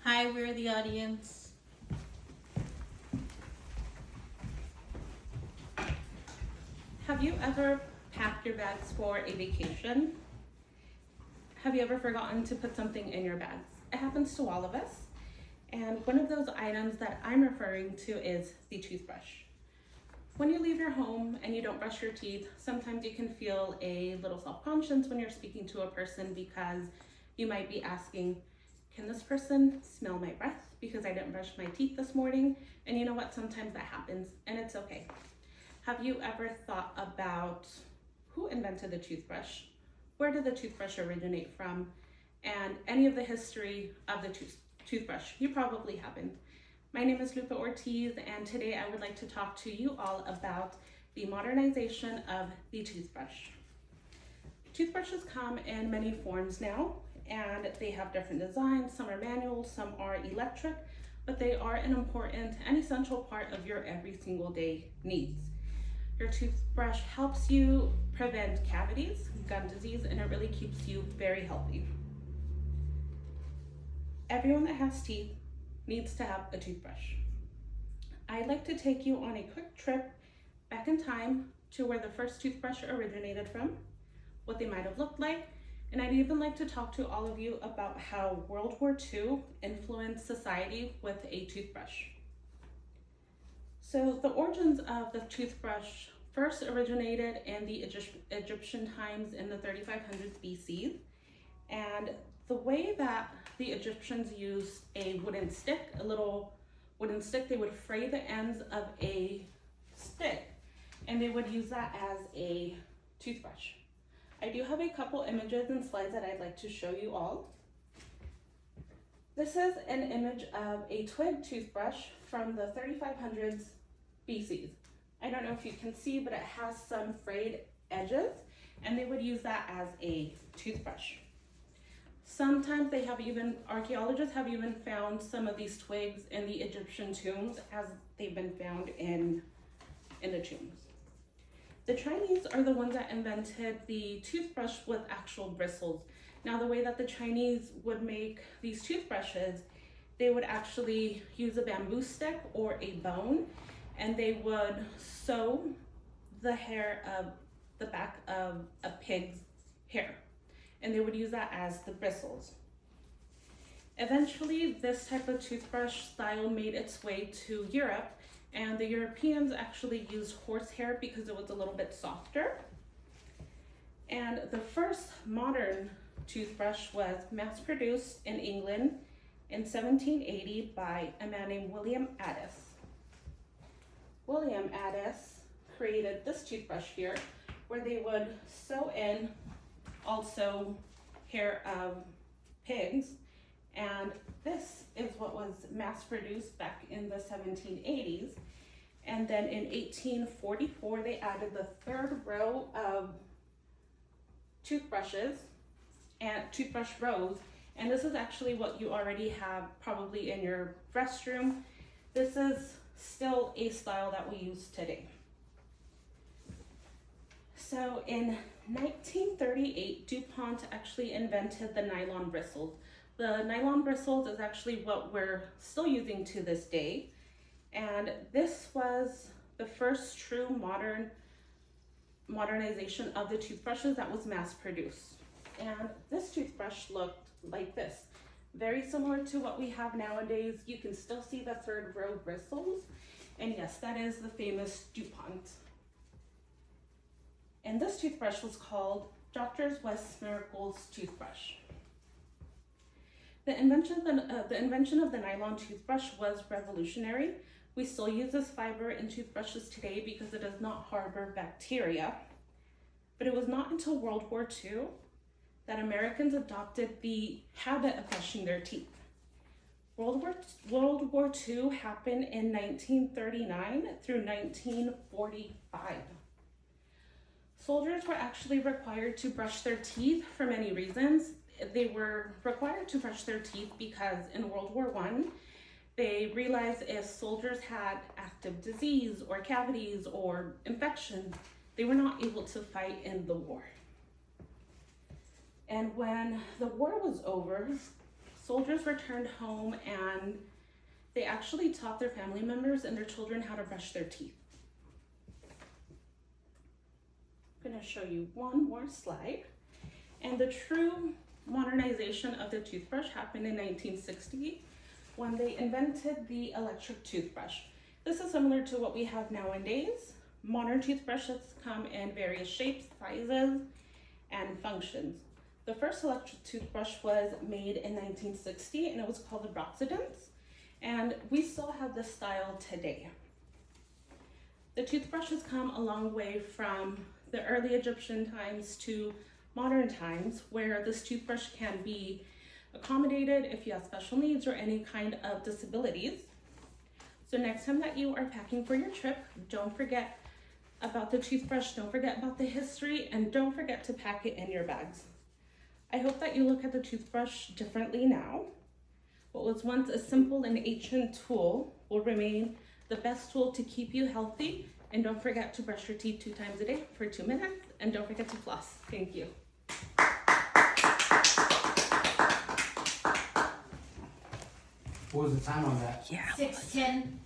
Hi, we're the audience. Have you ever packed your bags for a vacation? Have you ever forgotten to put something in your bags? It happens to all of us. And one of those items that I'm referring to is the toothbrush. When you leave your home and you don't brush your teeth, sometimes you can feel a little self-conscious when you're speaking to a person because you might be asking, can this person smell my breath because I didn't brush my teeth this morning? And you know what, sometimes that happens and it's okay. Have you ever thought about who invented the toothbrush? Where did the toothbrush originate from? And any of the history of the toothbrush? You probably haven't. My name is Lupa Ortiz, and today I would like to talk to you all about the modernization of the toothbrush. Toothbrushes come in many forms now, and they have different designs. Some are manual, some are electric, but they are an important and essential part of your every single day needs. Your toothbrush helps you prevent cavities, gum disease, and it really keeps you very healthy. Everyone that has teeth needs to have a toothbrush. I'd like to take you on a quick trip back in time to where the first toothbrush originated from, what they might have looked like, and I'd even like to talk to all of you about how World War II influenced society with a toothbrush. So the origins of the toothbrush first originated in the Egyptian times in the 3500s BC, and the way that the Egyptians used a wooden stick, a little wooden stick, they would fray the ends of a stick and they would use that as a toothbrush. I do have a couple images and slides that I'd like to show you all. This is an image of a twig toothbrush from the 3500s BC. I don't know if you can see, but it has some frayed edges, and they would use that as a toothbrush. Sometimes archaeologists have even found some of these twigs in the Egyptian tombs as they've been found in the tombs. The Chinese are the ones that invented the toothbrush with actual bristles. Now, the way that the Chinese would make these toothbrushes, they would actually use a bamboo stick or a bone, and they would sew the hair of the back of a pig's hair, and they would use that as the bristles. Eventually, this type of toothbrush style made its way to Europe, and the Europeans actually used horsehair because it was a little bit softer. And the first modern toothbrush was mass-produced in England in 1780 by a man named William Addis. William Addis created this toothbrush here, where they would sew in also hair of pigs, and this is what was mass-produced back in the 1780s. And then in 1844, they added the third row of toothbrushes and toothbrush rows, and this is actually what you already have probably in your restroom. This is still a style that we use today. So in 1938, DuPont actually invented the nylon bristles. The nylon bristles is actually what we're still using to this day. And this was the first true modernization of the toothbrushes that was mass produced. And this toothbrush looked like this. Very similar to what we have nowadays. You can still see the third row bristles. And yes, that is the famous DuPont. And this toothbrush was called Dr. West's Miracles toothbrush. The invention of the nylon toothbrush was revolutionary. We still use this fiber in toothbrushes today because it does not harbor bacteria. But it was not until World War II that Americans adopted the habit of brushing their teeth. World War II happened in 1939 through 1945. Soldiers were actually required to brush their teeth for many reasons. They were required to brush their teeth because in World War I, they realized if soldiers had active disease or cavities or infection, they were not able to fight in the war. And when the war was over, soldiers returned home and they actually taught their family members and their children how to brush their teeth. I'm going to show you one more slide. And the true modernization of the toothbrush happened in 1960 when they invented the electric toothbrush. This is similar to what we have nowadays. Modern toothbrushes come in various shapes, sizes, and functions. The first electric toothbrush was made in 1960 and it was called the Broxidents, and we still have this style today. The toothbrush has come a long way from the early Egyptian times to modern times, where this toothbrush can be accommodated if you have special needs or any kind of disabilities. So next time that you are packing for your trip, don't forget about the toothbrush, don't forget about the history, and don't forget to pack it in your bags. I hope that you look at the toothbrush differently now. What was once a simple and ancient tool will remain the best tool to keep you healthy. And don't forget to brush your teeth 2 times a day for 2 minutes. And don't forget to floss. Thank you. What was the time on that? Yeah. 6:10.